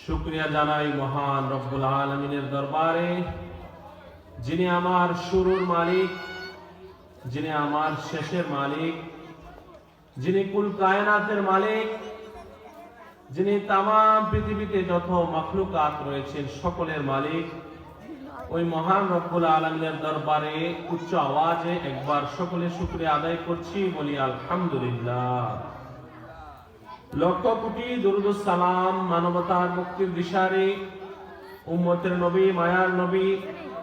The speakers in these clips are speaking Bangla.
শুকরিয়া জানাই মহান রব্বুল আলামিনের দরবারে, যিনি আমার শুরুর মালিক, যিনি আমার শেষের মালিক, যিনি কুল কায়নাতের মালিক, যিনি তামাম পৃথিবীতে যত মাখলুকাত রয়েছেন সকলের মালিক। ওই মহান রব্বুল আলামিনের দরবারে উচ্চ আওয়াজে একবার সকলে শুকরিয়া আদায় করছি, বলি আলহামদুলিল্লাহ। লক্ষ কোটি দুরূদ ও সালাম মানবতার মুক্তির দিশারি উম্মতের নবী, মায়ার নবী,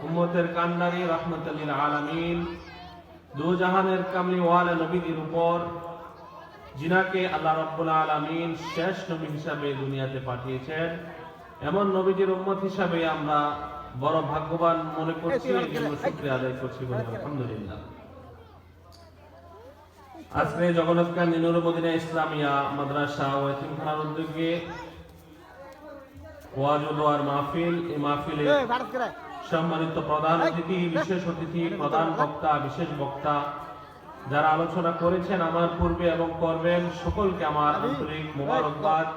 উম্মতের কান্ডারি, রাহমাতুল লিল আলামিন, দু জাহানের কামলিওয়ালা নবীদের উপর, যিনাকে আল্লাহ রাব্বুল আলামিন শেষ নবী হিসাবে দুনিয়াতে পাঠিয়েছেন। এমন নবীদের উম্মত হিসাবে আমরা বড় ভাগ্যবান মনে করছি, এই জন্য শুকরিয়া আদায় করছি, বলি আলহামদুলিল্লাহ। আজকে জগন্নাথকান্দি নূর মদিনা ইসলামিয়া মাদ্রাসা ও এতিমখানার উদ্যোগে ওয়াজ ও দোয়ার মাহফিল। এই মাহফিলে সম্মানিত প্রধান অতিথি, বিশেষ অতিথি, প্রধান বক্তা, বিশেষ বক্তা যারা আলোচনা করেছেন আমার পূর্বে এবং করবেন, সকলকে আমার আন্তরিক মোবারকবাদ।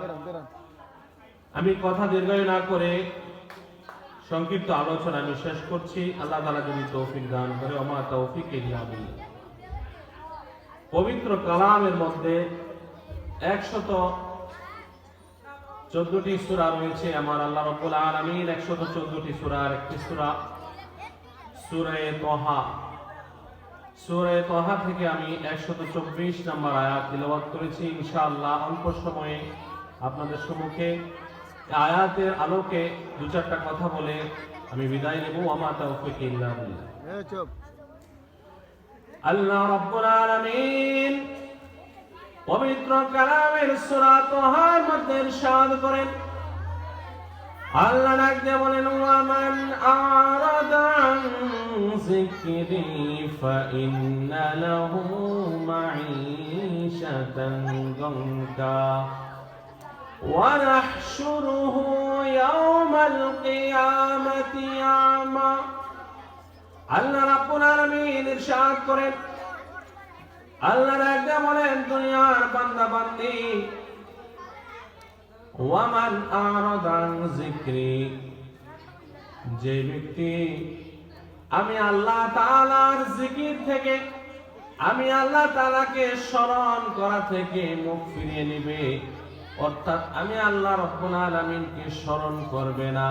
আমি কথা দীর্ঘায়ু না করে সংক্ষিপ্ত আলোচনা আমি শেষ করছি। আল্লাহ তাআলা যদি তৌফিক দান করে, ওমা তৌফিক ইল্লা বিল্লাহ। পবিত্র কালামের মধ্যে 114টি সূরা রয়েছে। আমার আল্লাহ রাব্বুল আলামিন 114টি সূরার একটি সূরা সূরা তাহা। সূরা তাহা থেকে আমি 124 নম্বর আয়াত তিলাওয়াত করেছি। ইনশাআল্লাহ অল্প সময়ে আপনাদের সম্মুখে আয়াতের আলোকে দু চারটা কথা বলে আমি বিদায় নেব। ওমা তাওফিক ইল্লা বিল্লাহ। আল্লাহ রাব্বুল আলামিন পবিত্র কালামের সূরা তাহার মধ্যে ইরশাদ করেন, আল্লাহ ডাক দিয়ে বলেন, ওয়ামান আরাদা আন যিকরি ফাইন্না লাহু মাঈশাতান যানকা ওয়া নাহশুরুহু ইয়াওমাল কিয়ামাতি আমা। আল্লাহ রাব্বুল আলামিন ইরশাদ করেন, আল্লাহ রাজা বলেন, দুনিয়ার বান্দা বান্দি, ওয়ামান আরাদা আন যিকরি, যে ব্যক্তি আমি আল্লাহ তাআলার জিকির থেকে, আমি আল্লাহ তাআলাকে স্মরণ করা থেকে মুখ ফিরিয়ে নেবে, অর্থাৎ আমি আল্লাহ রাব্বুল আলামিনকে স্মরণ করবে না।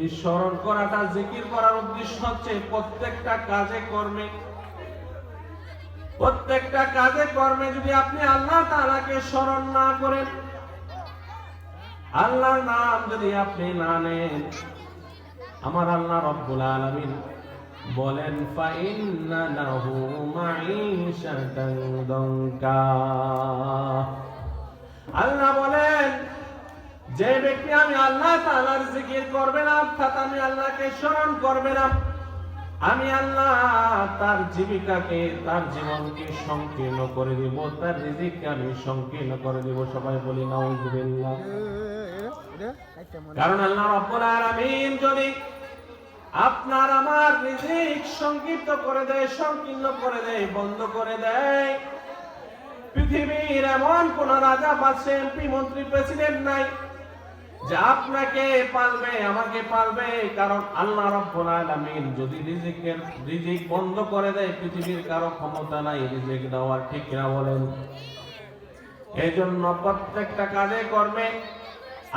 এই স্মরণ করাটা, জিকির করার উদ্দেশ্য হচ্ছে প্রত্যেকটা কাজে কর্মে যদি আপনি আল্লাহ তাআলাকে স্মরণ না করেন, আল্লাহর নাম যদি আপনি না নেন, আমার আল্লাহ রাব্বুল আলামিন বলেন, ফাইন্না লাহু মাঈশাতান যানকা। আল্লাহ বলেন, যে ব্যক্তি আমি আল্লাহ তাআলার জিকির করবে না, অর্থাৎ আমি আল্লাহকে স্মরণ করবে না, আমি আল্লাহ তার জীবিকাকে, তার জীবনকে সংকীর্ণ করে দিব, তার রিজিককে আমি সংকীর্ণ করে দিব। সবাই বলি নাউযুবিল্লাহ। কারণ আল্লাহ রাব্বুল আলামিন যদি আপনার আমার রিজিক সংক্ষিপ্ত করে দেয়, সংকীর্ণ করে দেয়, বন্ধ করে দেয়, পৃথিবীর এমন কোন রাজা বা এমপি, মন্ত্রী, প্রেসিডেন্ট নাই যে আপনাকে পালবে, আমাকে পালবে। কারণ আল্লাহ রাব্বুল আলামিন যদি রিজিক বন্ধ করে দেয়, পৃথিবীর কারো ক্ষমতা নাই রিজিক দেওয়ার, ঠিক না বলেন? এজন্য প্রত্যেকটা কাজে কর্মে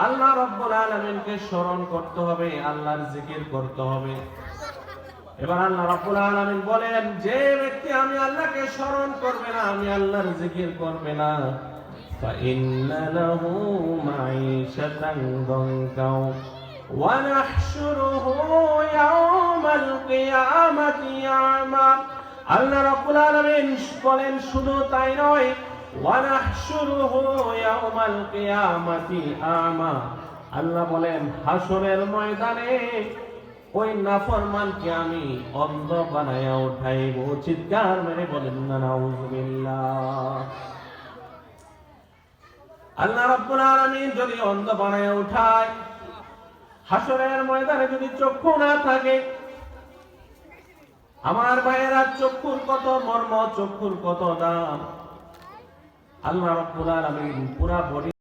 আল্লাহ রাব্বুল আলামিনকে স্মরণ করতে হবে, আল্লাহর জিকির করতে হবে। এবার আল্লাহ রাব্বুল আলামিন বলেন, যে ব্যক্তি আমি আল্লাহকে স্মরণ করবে না, আমি আল্লাহর জিকির করবে না, ফাইন্না লাহু মাঈশাতান যানকা ওয়া নাহশুরুহু ইয়াওমাল কিয়ামাতি আমা। আল্লাহ রাব্বুল আলামিন বলেন, শুধু তাই নয়, ওয়া নাহশুরুহু ইয়াওমাল কিয়ামাতি আমা। আল্লাহ বলেন, হাসরের ময়দানে ওই নাফরমানকে আমি অন্ধ বানায়া উঠাইব। চিৎকার মেরে বলেন না নাউযুবিল্লাহ। আল্লাহ রাব্বুল আলামিন যদি অন্ধ বানায়া উঠায়, হাসরের ময়দানে যদি চক্ষু না থাকে, আমার ভাইয়েরা, চক্ষুর কত মর্ম, চক্ষুর কত দাম। আল্লাহ রাব্বুল আলামিন পুরা বডি